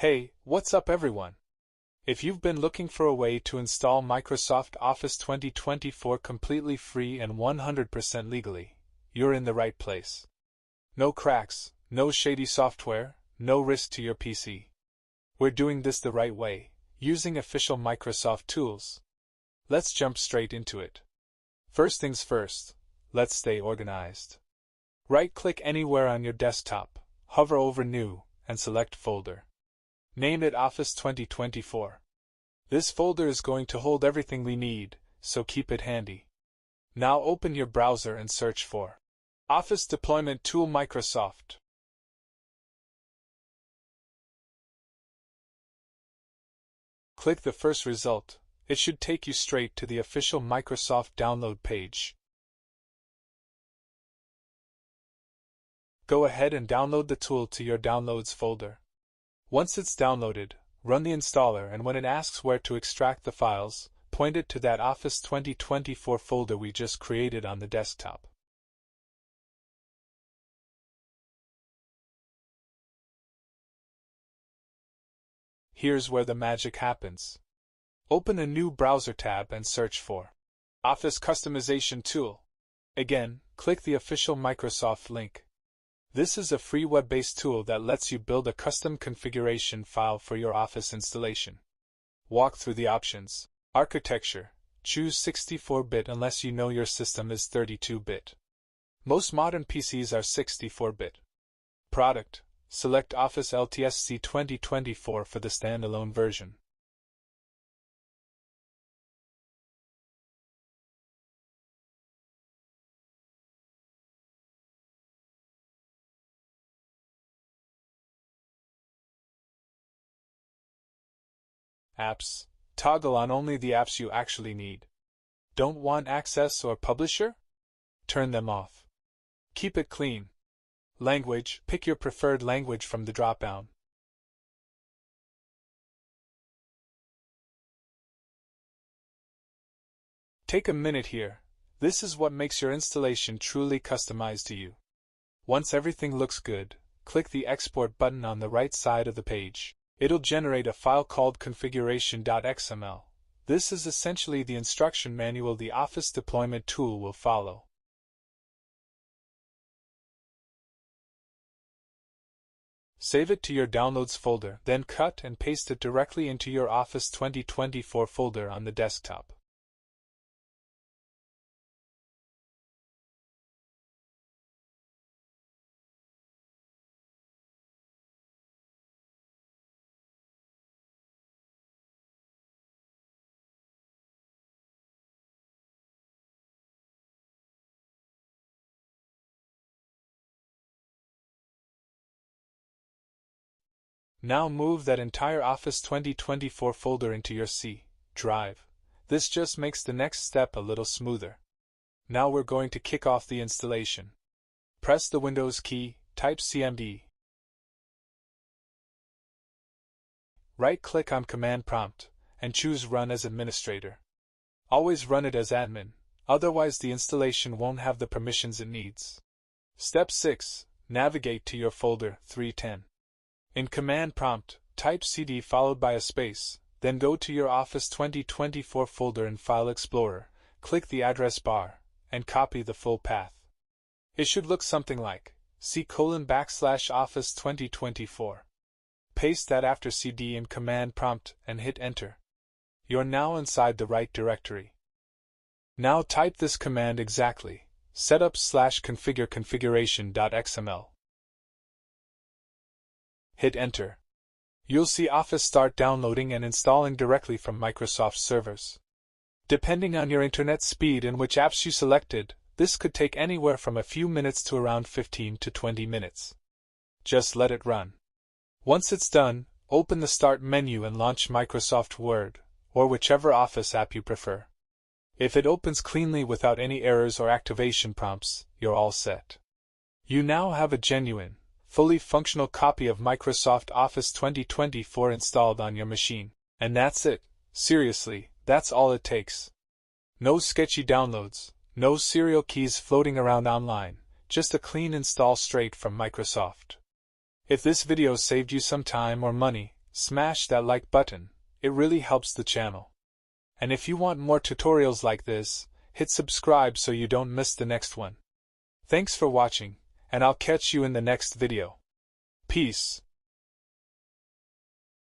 Hey, what's up everyone? If you've been looking for a way to install Microsoft Office 2024 completely free and 100% legally, you're in the right place. No cracks, no shady software, no risk to your PC. We're doing this the right way, using official Microsoft tools. Let's jump straight into it. First things first, let's stay organized. Right-click anywhere on your desktop, hover over New, and select Folder. Name it Office 2024. This folder is going to hold everything we need, so keep it handy. Now open your browser and search for Office Deployment Tool Microsoft. Click the first result. It should take you straight to the official Microsoft download page. Go ahead and download the tool to your Downloads folder. Once it's downloaded, run the installer, and when it asks where to extract the files, point it to that Office 2024 folder we just created on the desktop. Here's where the magic happens. Open a new browser tab and search for Office Customization Tool. Again, click the official Microsoft link. This is a free web-based tool that lets you build a custom configuration file for your Office installation. Walk through the options. Architecture. Choose 64-bit unless you know your system is 32-bit. Most modern PCs are 64-bit. Product. Select Office LTSC 2024 for the standalone version. Apps. Toggle on only the apps you actually need. Don't want access or publisher? Turn them off. Keep it clean. Language. Pick your preferred language from the drop-down. Take a minute here. This is what makes your installation truly customized to you. Once everything looks good, click the Export button on the right side of the page. It'll generate a file called configuration.xml. This is essentially the instruction manual the Office deployment tool will follow. Save it to your Downloads folder, then cut and paste it directly into your Office 2024 folder on the desktop. Now move that entire Office 2024 folder into your C drive. This just makes the next step a little smoother. Now we're going to kick off the installation. Press the Windows key, type CMD. Right-click on Command Prompt, and choose Run as Administrator. Always run it as admin, otherwise the installation won't have the permissions it needs. Step 6. Navigate to your folder 310. In Command Prompt, type CD followed by a space, then go to your Office 2024 folder in File Explorer, click the address bar, and copy the full path. It should look something like C:\Office 2024. Paste that after CD in Command Prompt and hit Enter. You're now inside the right directory. Now type this command exactly, setup/configure configuration.xml. Hit Enter. You'll see Office start downloading and installing directly from Microsoft servers. Depending on your internet speed and which apps you selected, this could take anywhere from a few minutes to around 15 to 20 minutes. Just let it run. Once it's done, open the Start menu and launch Microsoft Word, or whichever Office app you prefer. If it opens cleanly without any errors or activation prompts, you're all set. You now have a genuine, fully functional copy of Microsoft Office 2024 installed on your machine. And that's it. Seriously, that's all it takes. No sketchy downloads, no serial keys floating around online, just a clean install straight from Microsoft. If this video saved you some time or money, smash that like button, it really helps the channel. And if you want more tutorials like this, hit subscribe so you don't miss the next one. Thanks for watching, and I'll catch you in the next video. Peace.